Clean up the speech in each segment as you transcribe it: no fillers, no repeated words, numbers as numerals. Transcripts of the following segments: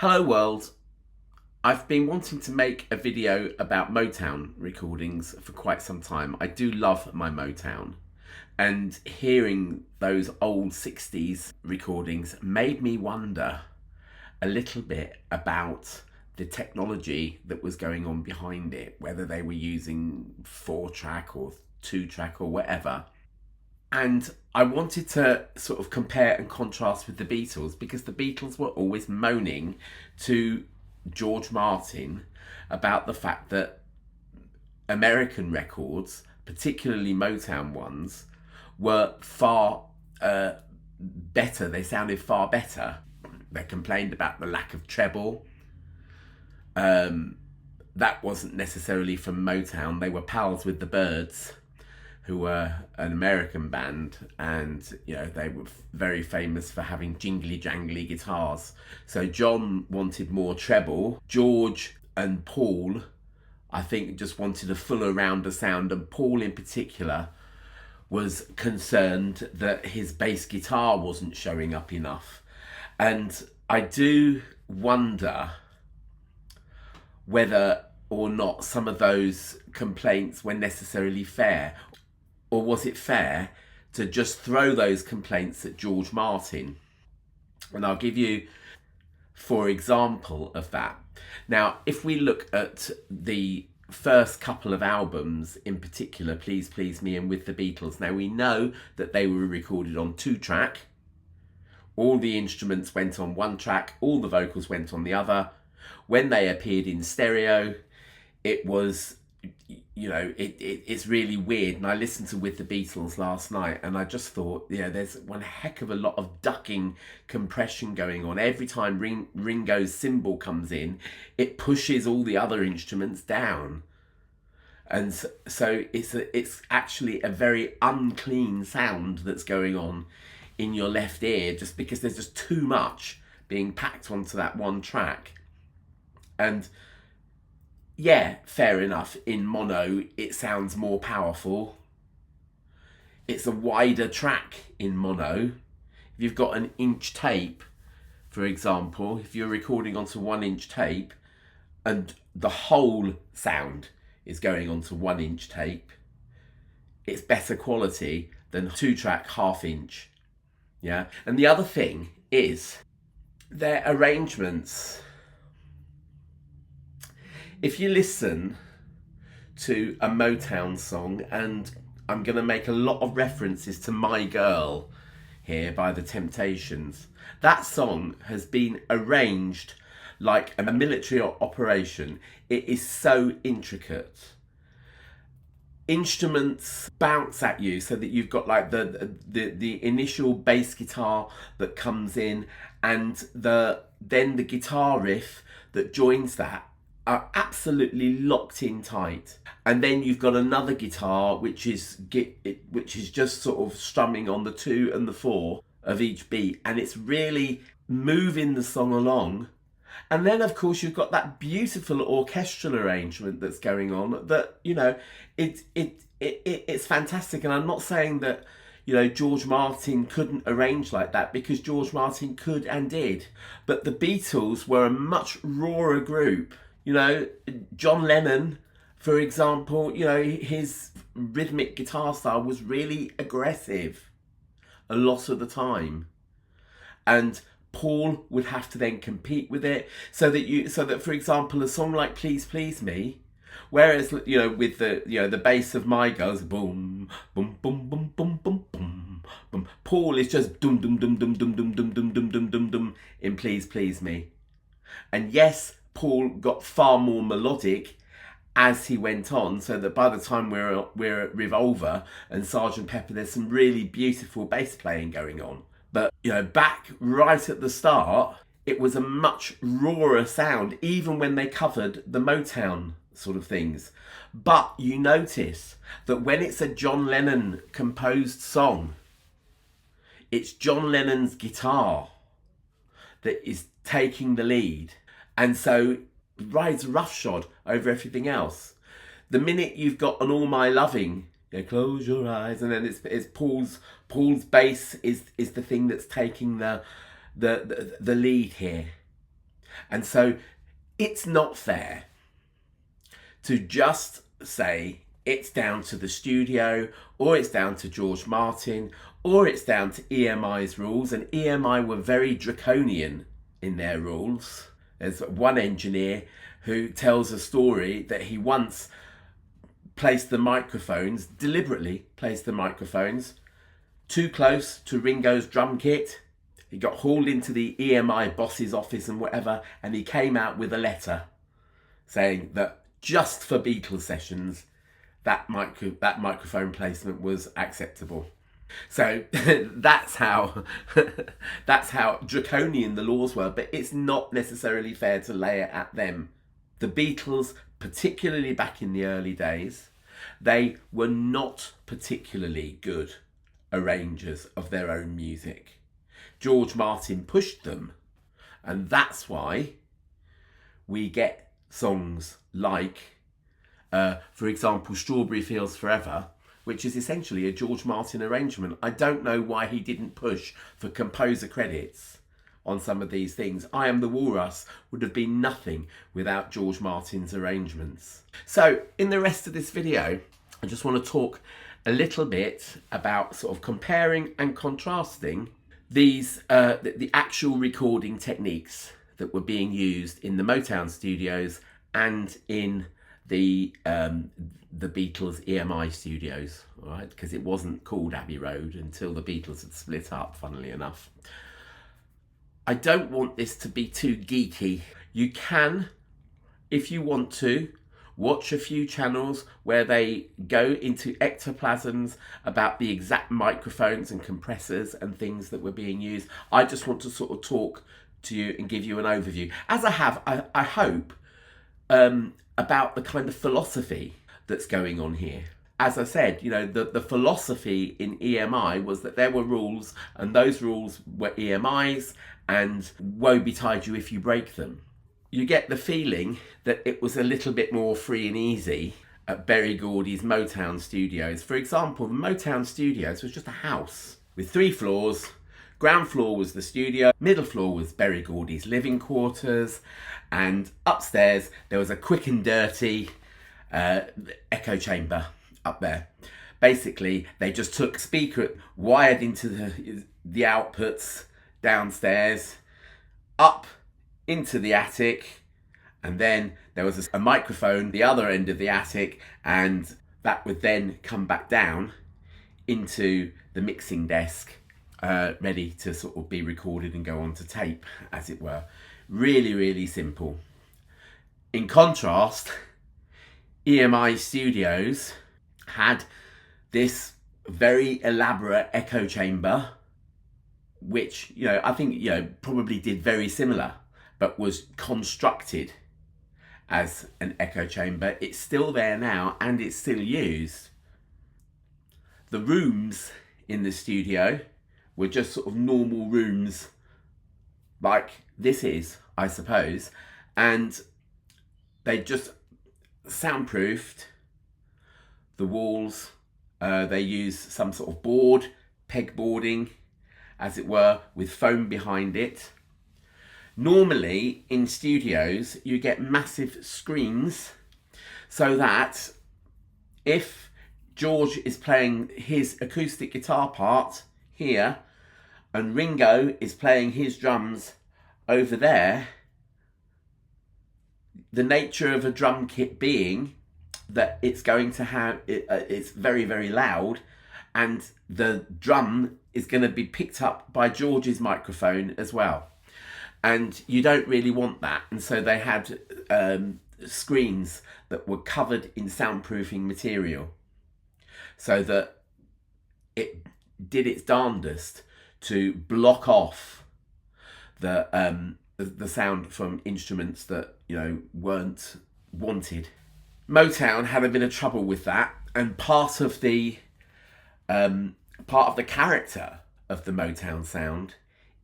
Hello world. I've been wanting to make a video about Motown recordings for quite some time. I do love my Motown, and hearing those old 60s recordings made me wonder a little bit about the technology that was going on behind it, whether they were using 4-track or 2-track or whatever. And I wanted to sort of compare and contrast with the Beatles, because the Beatles were always moaning to George Martin about the fact that American records, particularly Motown ones, were far better. They sounded far better. They complained about the lack of treble. That wasn't necessarily from Motown. They were pals with the Byrds, who were an American band, and they were very famous for having jingly jangly guitars. So John wanted more treble. George and Paul, I think, just wanted a fuller, rounder sound, and Paul in particular was concerned that his bass guitar wasn't showing up enough. And I do wonder whether or not some of those complaints were necessarily fair. Or was it fair to just throw those complaints at George Martin? And I'll give you, for example, of that. Now, if we look at the first couple of albums, in particular, Please Please Me and With the Beatles, now we know that they were recorded on 2-track. All the instruments went on 1 track, all the vocals went on the other. When they appeared in stereo, it was, it's really weird. And I listened to With the Beatles last night, and I just thought, there's one heck of a lot of ducking compression going on. Every time Ringo's cymbal comes in, it pushes all the other instruments down. And so it's actually a very unclean sound that's going on in your left ear, just because there's just too much being packed onto that 1 track. And yeah, fair enough, in mono it sounds more powerful. It's a wider track in mono. If you've got an inch tape, for example, if you're recording onto 1-inch tape and the whole sound is going onto 1-inch tape, it's better quality than 2-track 1/2-inch. Yeah. And the other thing is their arrangements. If you listen to a Motown song, and I'm going to make a lot of references to My Girl here by The Temptations, that song has been arranged like a military operation. It is so intricate. Instruments bounce at you so that you've got like the initial bass guitar that comes in, and then the guitar riff that joins that are absolutely locked in tight. And then you've got another guitar which is just sort of strumming on the 2 and the 4 of each beat, and it's really moving the song along. And then of course you've got that beautiful orchestral arrangement that's going on that, it's fantastic. And I'm not saying that George Martin couldn't arrange like that, because George Martin could and did. But the Beatles were a much rawer group. John Lennon, for example, his rhythmic guitar style was really aggressive a lot of the time. And Paul would have to then compete with it, so that for example, a song like Please Please Me, whereas with the bass of My Girl's boom boom boom boom boom boom boom boom, Paul is just dum dum dum dum dum dum dum dum dum dum dum dum in Please Please Me. And yes, Paul got far more melodic as he went on, so that by the time we're at Revolver and Sgt. Pepper, there's some really beautiful bass playing going on. But back right at the start, it was a much rawer sound, even when they covered the Motown sort of things. But you notice that when it's a John Lennon composed song, it's John Lennon's guitar that is taking the lead, and so rides roughshod over everything else. The minute you've got an All My Loving, close your eyes, and then it's Paul's bass is the thing that's taking the lead here. And so it's not fair to just say it's down to the studio, or it's down to George Martin, or it's down to EMI's rules. And EMI were very draconian in their rules. There's one engineer who tells a story that he once deliberately placed the microphones too close to Ringo's drum kit. He got hauled into the EMI boss's office and whatever, and he came out with a letter saying that just for Beatles sessions, that microphone placement was acceptable. So that's how draconian the laws were, but it's not necessarily fair to lay it at them. The Beatles, particularly back in the early days, they were not particularly good arrangers of their own music. George Martin pushed them, and that's why we get songs like, for example, Strawberry Fields Forever, which is essentially a George Martin arrangement. I don't know why he didn't push for composer credits on some of these things. I Am the Walrus would have been nothing without George Martin's arrangements. So in the rest of this video, I just want to talk a little bit about sort of comparing and contrasting these the actual recording techniques that were being used in the Motown studios and in the Beatles EMI studios, all right? Because it wasn't called Abbey Road until the Beatles had split up, funnily enough. I don't want this to be too geeky. You can, if you want to, watch a few channels where they go into ectoplasms about the exact microphones and compressors and things that were being used. I just want to sort of talk to you and give you an overview, as I have, I hope, about the kind of philosophy that's going on here. As I said, you know, the philosophy in EMI was that there were rules, and those rules were EMI's, and woe betide you if you break them. You get the feeling that it was a little bit more free and easy at Berry Gordy's Motown studios. For example, the Motown studios was just a house with 3 floors. Ground floor was the studio, middle floor was Berry Gordy's living quarters, and upstairs there was a quick and dirty echo chamber up there. Basically, they just took speaker wired into the outputs downstairs, up into the attic, and then there was a microphone the other end of the attic, and that would then come back down into the mixing desk, ready to sort of be recorded and go onto tape, as it were. Really, really simple. In contrast, EMI Studios had this very elaborate echo chamber, which, you know, I think, you know, probably did very similar, but was constructed as an echo chamber. It's still there now, and it's still used. The rooms in the studio were just sort of normal rooms like this is, I suppose, and they just soundproofed the walls. They used some sort of board, pegboarding, as it were, with foam behind it. Normally in studios you get massive screens, so that if George is playing his acoustic guitar part here and Ringo is playing his drums over there, the nature of a drum kit being that it's going to have, it's very, very loud, and the drum is going to be picked up by George's microphone as well. And you don't really want that. And so they had screens that were covered in soundproofing material, so that it did its darndest to block off the sound from instruments that, you know, weren't wanted. Motown had a bit of trouble with that, and part of the character of the Motown sound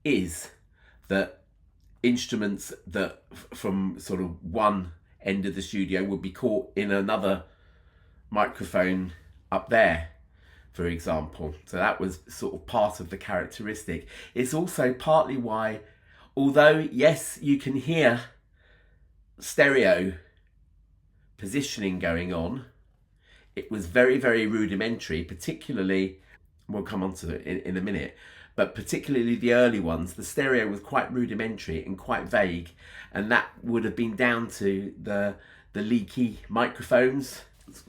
is that instruments that from sort of one end of the studio would be caught in another microphone up there, for example. So that was sort of part of the characteristic. It's also partly why Although, yes, you can hear stereo positioning going on, it was very, very rudimentary, particularly, we'll come on to it in a minute, but particularly the early ones, the stereo was quite rudimentary and quite vague, and that would have been down to the leaky microphones.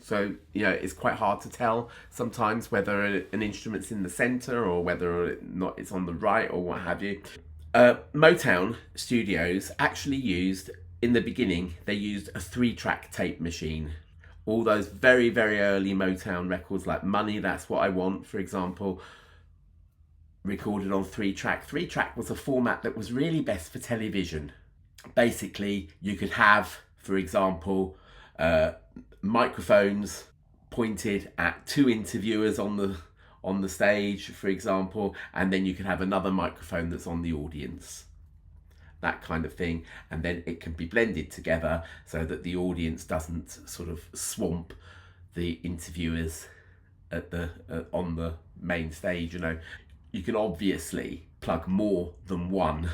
So, it's quite hard to tell sometimes whether an instrument's in the center or whether or not it's on the right or what have you. Motown studios actually used, in the beginning, they used a 3-track tape machine. All those very, very early Motown records like Money, That's What I Want, for example, recorded on 3-track. 3-track was a format that was really best for television. Basically, you could have, for example, microphones pointed at 2 interviewers on the stage, for example, and then you could have another microphone that's on the audience. That kind of thing, and then it can be blended together so that the audience doesn't sort of swamp the interviewers at on the main stage. You can obviously plug more than one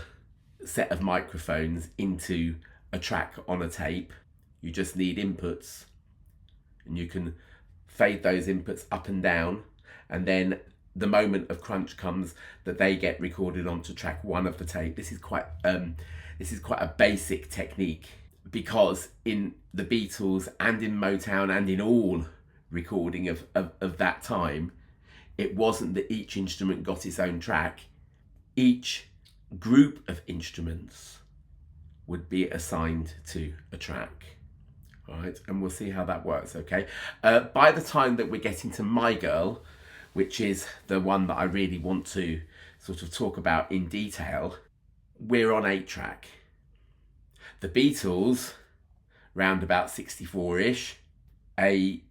set of microphones into a track on a tape. You just need inputs, and you can fade those inputs up and down, and then the moment of crunch comes that they get recorded onto track 1 of the tape. This is quite a basic technique, because in the Beatles and in Motown and in all recording of that time, it wasn't that each instrument got its own track. Each group of instruments would be assigned to a track. All right, and we'll see how that works, okay? By the time that we're getting to My Girl, which is the one that I really want to sort of talk about in detail, we're on 8-track. The Beatles, round about 64-ish, a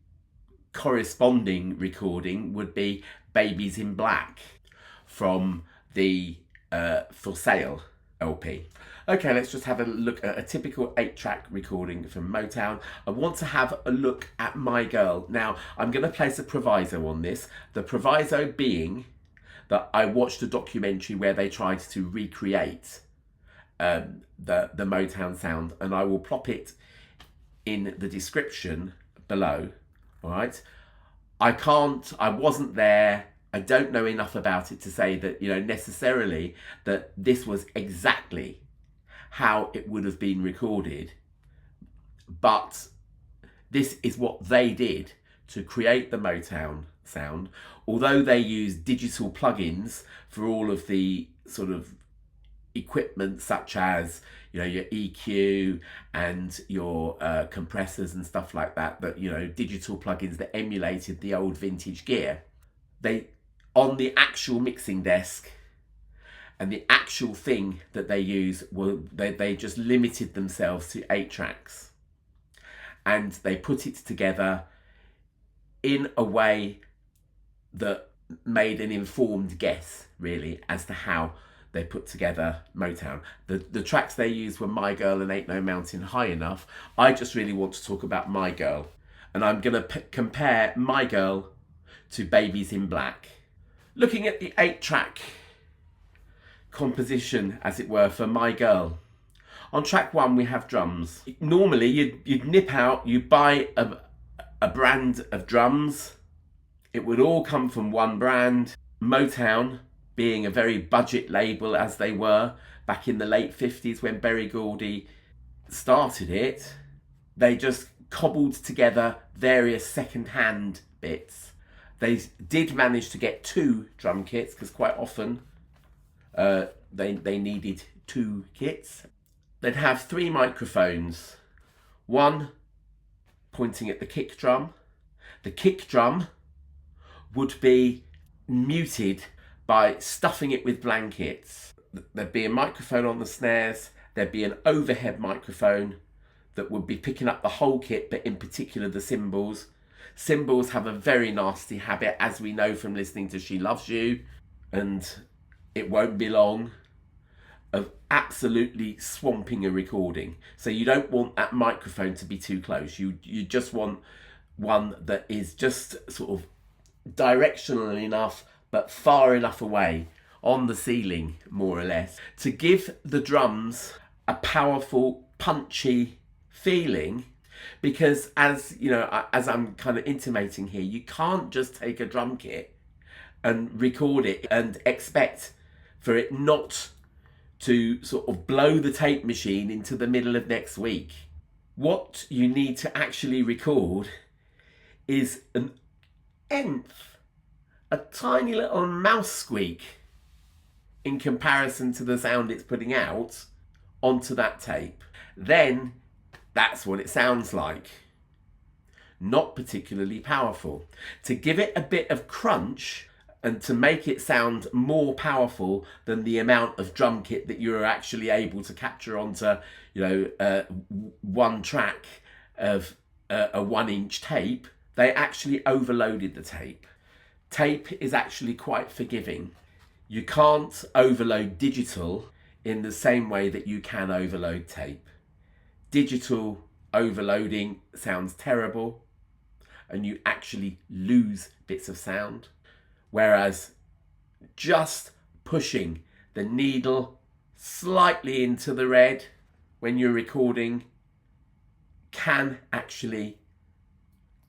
corresponding recording would be Babies in Black from the For Sale LP. Okay, let's just have a look at a typical 8-track recording from Motown. I want to have a look at My Girl. Now, I'm going to place a proviso on this. The proviso being that I watched a documentary where they tried to recreate the Motown sound, and I will plop it in the description below. All right. I wasn't there. I don't know enough about it to say that, necessarily that this was exactly how it would have been recorded, but this is what they did to create the Motown sound. Although they used digital plugins for all of the sort of equipment, such as your EQ and your compressors and stuff like that, digital plugins that emulated the old vintage gear, they, on the actual mixing desk, and the actual thing that they use, they just limited themselves to 8 tracks. And they put it together in a way that made an informed guess, really, as to how they put together Motown. The tracks they used were My Girl and Ain't No Mountain High Enough. I just really want to talk about My Girl. And I'm going to compare My Girl to Babies in Black. Looking at the 8-track composition, as it were, for My Girl. On track 1 we have drums. Normally you'd nip out, you buy a brand of drums. It would all come from one brand. Motown, being a very budget label as they were back in the late 50s when Berry Gordy started it, they just cobbled together various second-hand bits. They did manage to get 2 drum kits, because quite often they needed 2 kits. They'd have 3 microphones, one pointing at the kick drum. The kick drum would be muted by stuffing it with blankets. There'd be a microphone on the snares, there'd be an overhead microphone that would be picking up the whole kit, but in particular the cymbals. Cymbals have a very nasty habit, as we know from listening to She Loves You, and it won't be long, of absolutely swamping a recording. So you don't want that microphone to be too close. You just want one that is just sort of directional enough, but far enough away on the ceiling, more or less, to give the drums a powerful, punchy feeling. Because as you know, as I'm kind of intimating here, you can't just take a drum kit and record it and expect for it not to sort of blow the tape machine into the middle of next week. What you need to actually record is an nth, a tiny little mouse squeak in comparison to the sound it's putting out onto that tape. Then that's what it sounds like. Not particularly powerful. To give it a bit of crunch and to make it sound more powerful than the amount of drum kit that you're actually able to capture onto, one track of a 1-inch tape, they actually overloaded the tape. Tape is actually quite forgiving. You can't overload digital in the same way that you can overload tape. Digital overloading sounds terrible and you actually lose bits of sound. Whereas just pushing the needle slightly into the red when you're recording can actually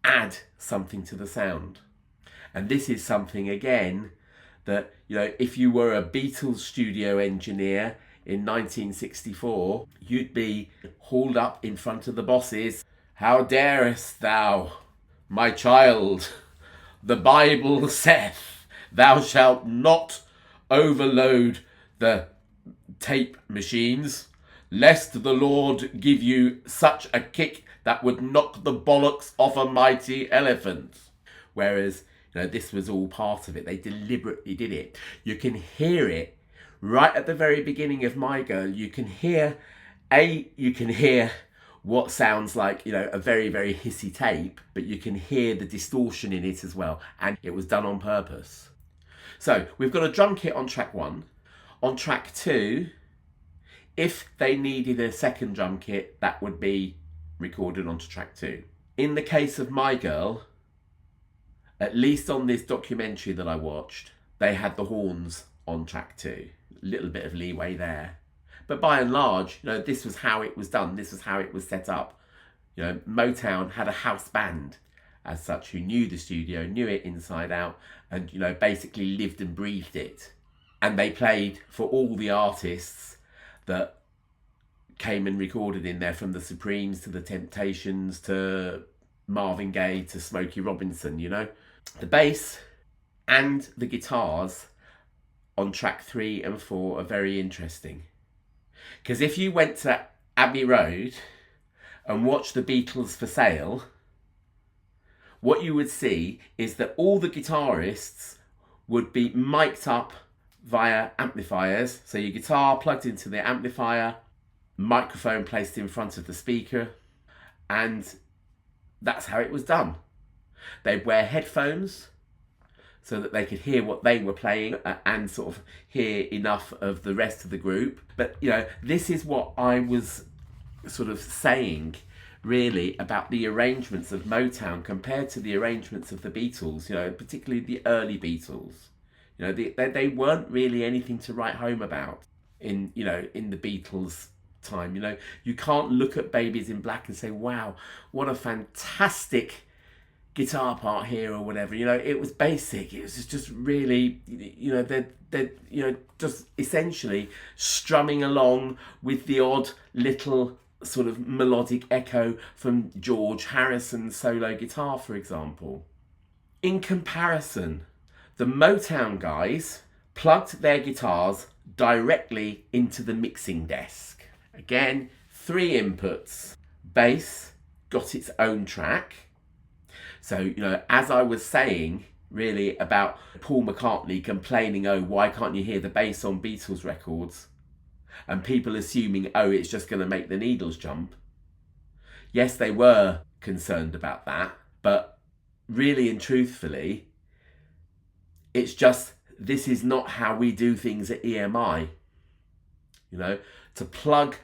add something to the sound. And this is something, again, that, if you were a Beatles studio engineer in 1964, you'd be hauled up in front of the bosses. How darest thou, my child? The Bible saith, thou shalt not overload the tape machines, lest the Lord give you such a kick that would knock the bollocks off a mighty elephant. Whereas, this was all part of it. They deliberately did it. You can hear it right at the very beginning of My Girl. You can hear what sounds like, a very, very hissy tape, but you can hear the distortion in it as well. And it was done on purpose. So we've got a drum kit on track 1. On track 2, if they needed a second drum kit, that would be recorded onto track 2. In the case of My Girl, at least on this documentary that I watched, they had the horns on track 2. A little bit of leeway there. But by and large, this was how it was done. This was how it was set up. Motown had a house band as such who knew the studio, knew it inside out, and, basically lived and breathed it. And they played for all the artists that came and recorded in there, from the Supremes to the Temptations to Marvin Gaye to Smokey Robinson, The bass and the guitars on track 3 and 4 are very interesting. Because if you went to Abbey Road and watched the Beatles for sale, what you would see is that all the guitarists would be mic'd up via amplifiers. So your guitar plugged into the amplifier, microphone placed in front of the speaker, and that's how it was done. They'd wear headphones so that they could hear what they were playing and sort of hear enough of the rest of the group. But, this is what I was sort of saying, really, about the arrangements of Motown compared to the arrangements of the Beatles, particularly the early Beatles. They weren't really anything to write home about in the Beatles' time. You can't look at Babies in Black and say, wow, what a fantastic guitar part here or whatever. It was basic. It was just really, they're just essentially strumming along with the odd little sort of melodic echo from George Harrison's solo guitar, for example. In comparison, the Motown guys plugged their guitars directly into the mixing desk. Again, 3 inputs. Bass got its own track. So, as I was saying, really, about Paul McCartney complaining, why can't you hear the bass on Beatles records? And people assuming, it's just going to make the needles jump. Yes, they were concerned about that, but really and truthfully, it's just, this is not how we do things at EMI. To plug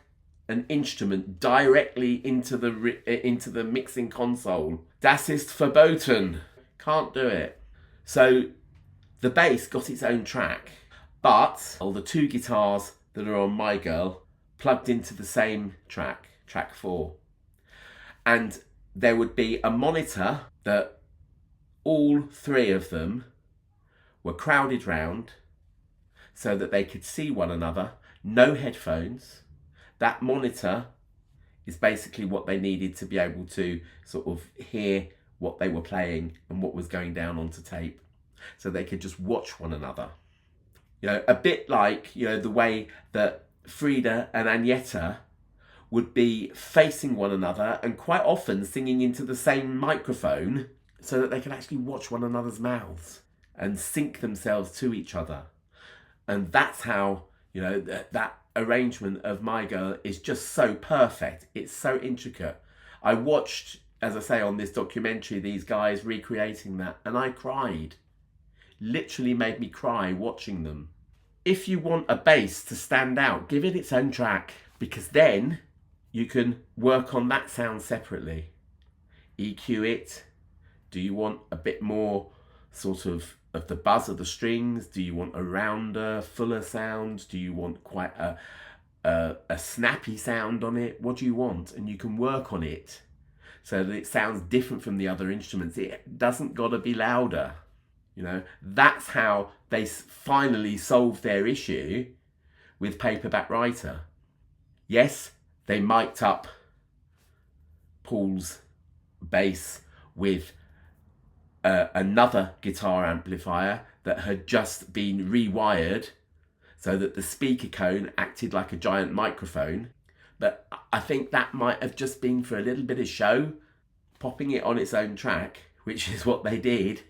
an instrument directly into the mixing console. Das ist verboten. Can't do it. So the bass got its own track. but all the two guitars that are on My Girl plugged into the same track, track 4. And there would be a monitor that all 3 of them were crowded round so that they could see one another, no headphones. That monitor is basically what they needed to be able to sort of hear what they were playing and what was going down onto tape, so they could just watch one another. You know, a bit like, you know, the way that Frida and Agneta would be facing one another and quite often singing into the same microphone so that they could actually watch one another's mouths and sync themselves to each other. And that's how, you know, that arrangement of My Girl is just so perfect. It's so intricate. I watched, as I say, on this documentary, these guys recreating that, and I cried. Literally made me cry watching them. If you want a bass to stand out, give it its own track, because then you can work on that sound separately. EQ it. Do you want a bit more sort of the buzz of the strings? Do you want a rounder, fuller sound? Do you want quite a snappy sound on it? What do you want? And you can work on it so that it sounds different from the other instruments. It doesn't got to be louder. You know, that's how they finally solved their issue with Paperback Writer. Yes, they mic'd up Paul's bass with another guitar amplifier that had just been rewired so that the speaker cone acted like a giant microphone. But I think that might have just been for a little bit of show. Popping it on its own track, which is what they did,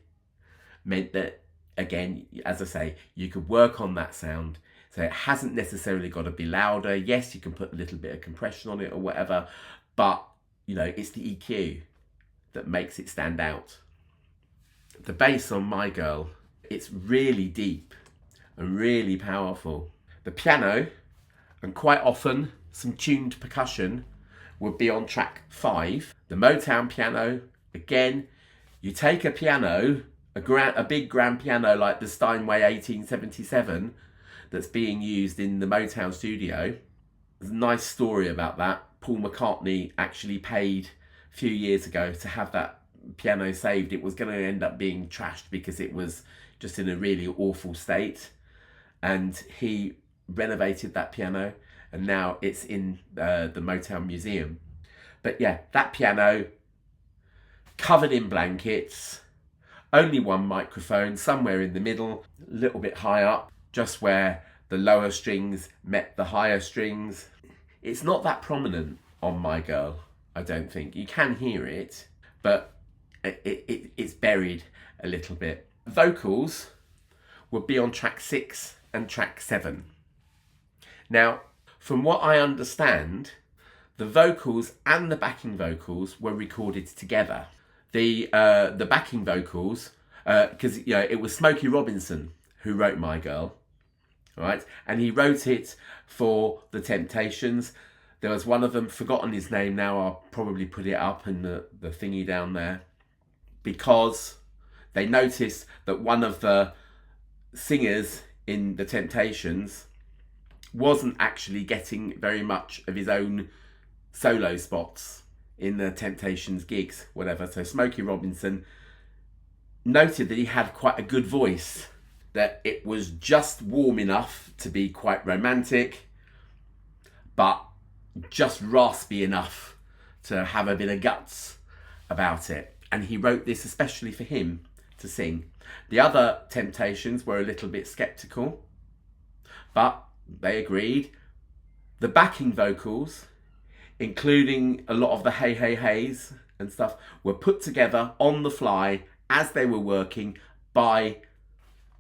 meant that, again, as I say, you could work on that sound. So it hasn't necessarily got to be louder. Yes, you can put a little bit of compression on it or whatever, but, you know, it's the EQ that makes it stand out. The bass on My Girl, it's really deep and really powerful. The piano, and quite often some tuned percussion, would be on track 5. The Motown piano, again, you take a piano, a big grand piano like the Steinway 1877 that's being used in the Motown studio. There's a nice story about that. Paul McCartney actually paid a few years ago to have that piano saved. It was going to end up being trashed because it was just in a really awful state, and he renovated that piano and now it's in the Motown Museum. But yeah, that piano, covered in blankets, only one microphone somewhere in the middle, a little bit high up, just where the lower strings met the higher strings. It's not that prominent on My Girl, I don't think. You can hear it, but it's buried a little bit. Vocals would be on track 6 and track 7. Now, from what I understand, the vocals and the backing vocals were recorded together. The backing vocals, because you know it was Smokey Robinson who wrote My Girl, right? And he wrote it for the Temptations. There was one of them, forgotten his name now. I'll probably put it up in the thingy down there, because they noticed that one of the singers in the Temptations wasn't actually getting very much of his own solo spots in the Temptations gigs, whatever. So Smokey Robinson noted that he had quite a good voice, that it was just warm enough to be quite romantic, but just raspy enough to have a bit of guts about it. And he wrote this especially for him to sing. The other Temptations were a little bit sceptical, but they agreed. The backing vocals, including a lot of the hey hey heys and stuff, were put together on the fly as they were working by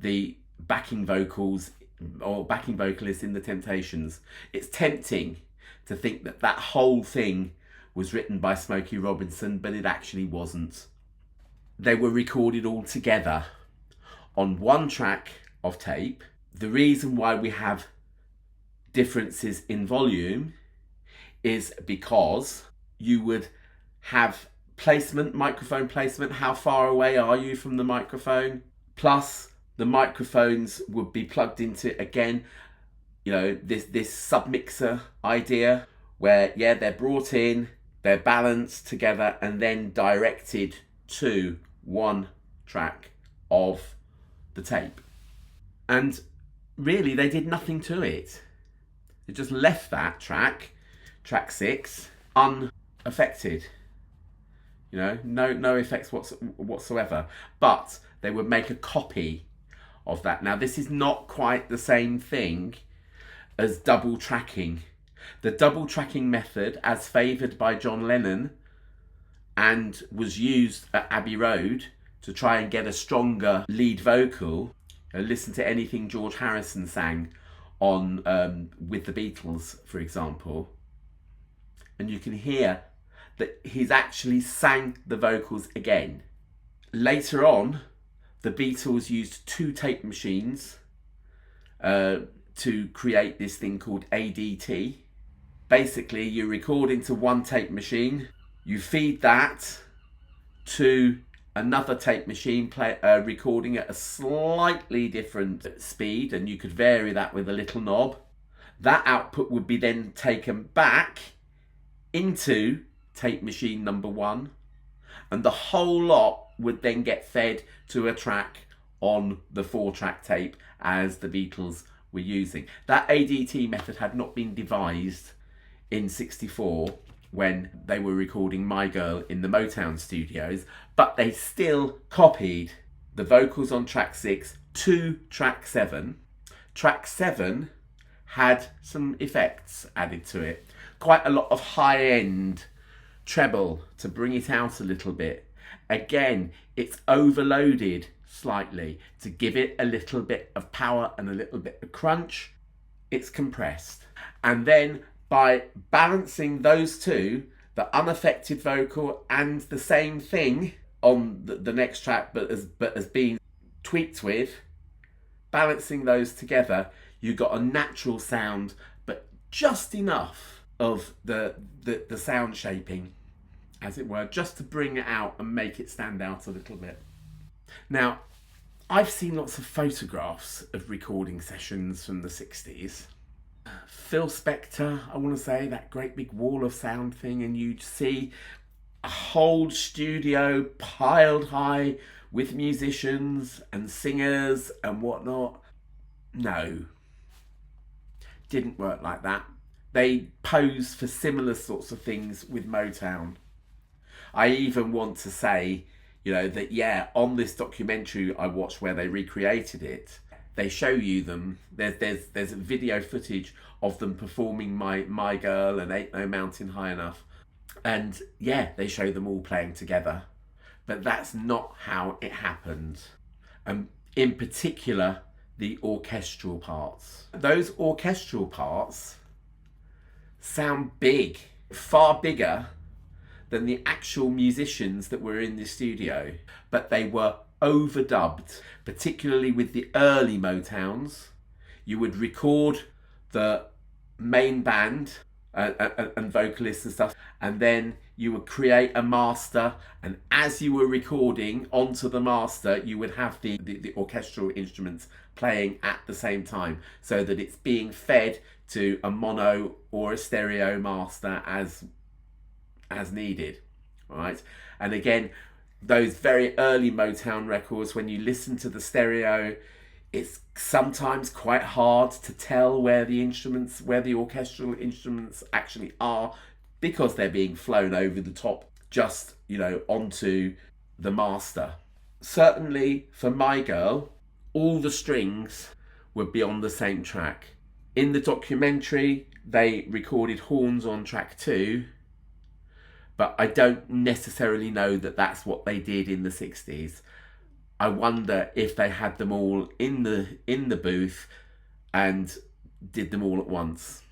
the backing vocals or backing vocalists in the Temptations. It's tempting to think that that whole thing was written by Smokey Robinson, but it actually wasn't. They were recorded all together on one track of tape. The reason why we have differences in volume is because you would have placement, microphone placement. How far away are you from the microphone? Plus The microphones would be plugged into, again, you know, this submixer idea where, yeah, they're brought in, they're balanced together and then directed to one track of the tape. And really, they did nothing to it. They just left that track 6, unaffected. You know, no effects whatsoever. But they would make a copy of that. Now, this is not quite the same thing as double tracking. The double tracking method, as favoured by John Lennon and was used at Abbey Road to try and get a stronger lead vocal. Listen to anything George Harrison sang on with the Beatles, for example, and you can hear that he's actually sang the vocals again. Later on, the Beatles used 2 tape machines to create this thing called ADT. Basically, you record into one tape machine, you feed that to another tape machine recording at a slightly different speed, and you could vary that with a little knob. That output would be then taken back into tape machine number 1, and the whole lot would then get fed to a track on the 4-track tape as the Beatles were using. That ADT method had not been devised in '64 when they were recording My Girl in the Motown studios, but they still copied the vocals on track 6 to track 7. Track 7 had some effects added to it. Quite a lot of high-end treble to bring it out a little bit. Again, it's overloaded slightly to give it a little bit of power and a little bit of crunch. It's compressed. And then by balancing those two, the unaffected vocal and the same thing on the next track, but as being tweaked with, balancing those together, you got a natural sound, but just enough of the sound shaping, as it were, just to bring it out and make it stand out a little bit. Now, I've seen lots of photographs of recording sessions from the 60s. Phil Spector, I want to say, that great big wall of sound thing, and you'd see a whole studio piled high with musicians and singers and whatnot. No, didn't work like that. They posed for similar sorts of things with Motown. I even want to say, you know, that yeah, on this documentary I watched where they recreated it, they show you them. There's video footage of them performing My Girl and Ain't No Mountain High Enough. And yeah, they show them all playing together. But that's not how it happened. In particular, the orchestral parts. Those orchestral parts sound big, far bigger than the actual musicians that were in the studio. But they were overdubbed, particularly with the early Motowns. You would record the main band and vocalists and stuff, and then you would create a master, and as you were recording onto the master, you would have the orchestral instruments playing at the same time, so that it's being fed to a mono or a stereo master as needed. All right, and again, those very early Motown records, when you listen to the stereo, it's sometimes quite hard to tell where the orchestral instruments actually are, because they're being flown over the top, just, you know, onto the master. Certainly for My Girl, all the strings would be on the same track. In the documentary, they recorded horns on track 2, but I don't necessarily know that that's what they did in the 60s. I wonder if they had them all in the booth and did them all at once.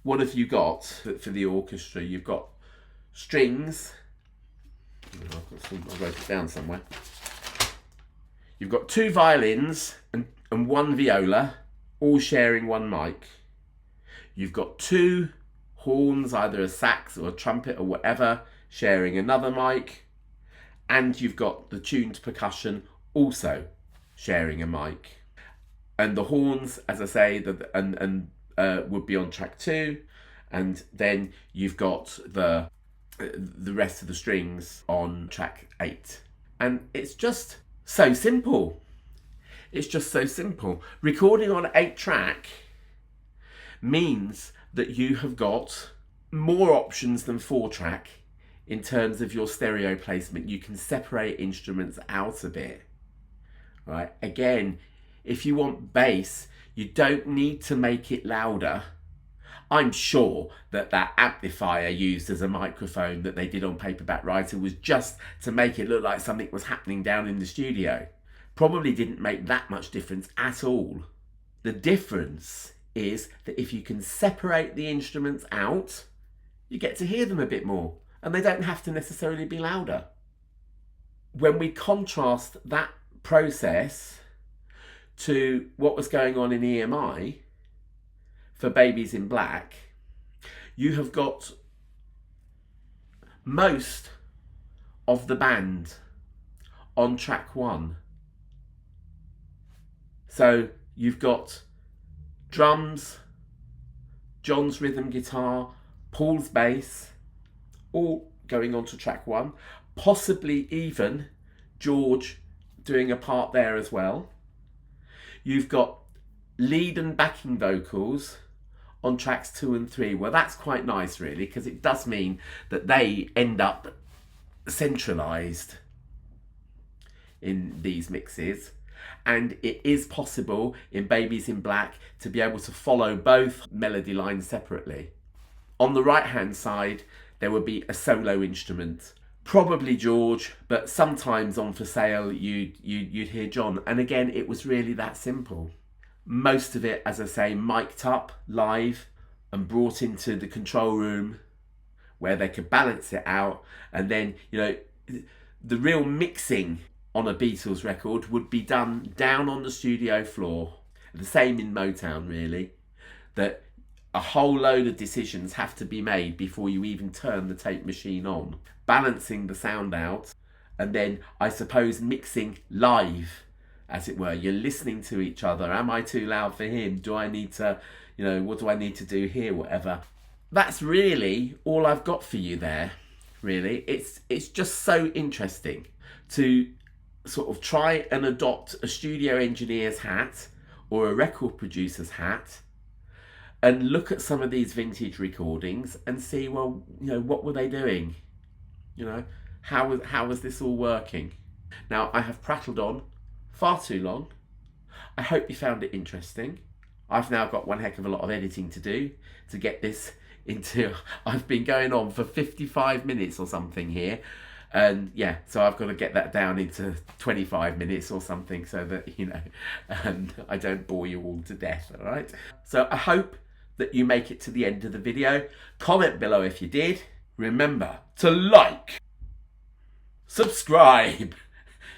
What have you got for the orchestra? You've got strings. I wrote it down somewhere. You've got 2 violins and 1 viola, all sharing 1 mic. You've got 2 horns, either a sax or a trumpet or whatever, sharing another mic. And you've got the tuned percussion also sharing a mic. And the horns, as I say, would be on track 2, and then you've got the rest of the strings on track 8. And it's just so simple. It's just so simple. Recording on 8-track means that you have got more options than 4-track in terms of your stereo placement. You can separate instruments out a bit, right? Again, if you want bass, you don't need to make it louder. I'm sure that amplifier used as a microphone that they did on Paperback Writer was just to make it look like something was happening down in the studio. Probably didn't make that much difference at all. The difference is that if you can separate the instruments out, you get to hear them a bit more, and they don't have to necessarily be louder. When we contrast that process to what was going on in EMI for Babies in Black, you have got most of the band on track 1. So you've got drums, John's rhythm guitar, Paul's bass, all going on to track 1, possibly even George doing a part there as well. You've got lead and backing vocals on tracks 2 and 3. Well, that's quite nice really, because it does mean that they end up centralised in these mixes. And it is possible in Babies in Black to be able to follow both melody lines separately. On the right hand side, there would be a solo instrument, probably George, but sometimes on For Sale you'd hear John. And again, it was really that simple. Most of it, as I say, mic'd up live and brought into the control room where they could balance it out. And then, you know, the real mixing on a Beatles record would be done down on the studio floor. The same in Motown, really, that a whole load of decisions have to be made before you even turn the tape machine on. Balancing the sound out, and then I suppose mixing live, as it were. You're listening to each other. Am I too loud for him? Do I need to, you know, what do I need to do here? Whatever. That's really all I've got for you there, really. It's just so interesting to sort of try and adopt a studio engineer's hat or a record producer's hat and look at some of these vintage recordings and see, well, you know, what were they doing? You know, how was this all working? Now, I have prattled on far too long. I hope you found it interesting. I've now got one heck of a lot of editing to do to get this into... I've been going on for 55 minutes or something here. And yeah, so I've got to get that down into 25 minutes or something so that, you know, I don't bore you all to death, all right? So I hope that you make it to the end of the video. Comment below if you did. Remember to like, subscribe,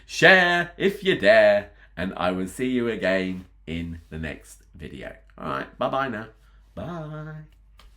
share if you dare, and I will see you again in the next video. All right, bye-bye now. Bye.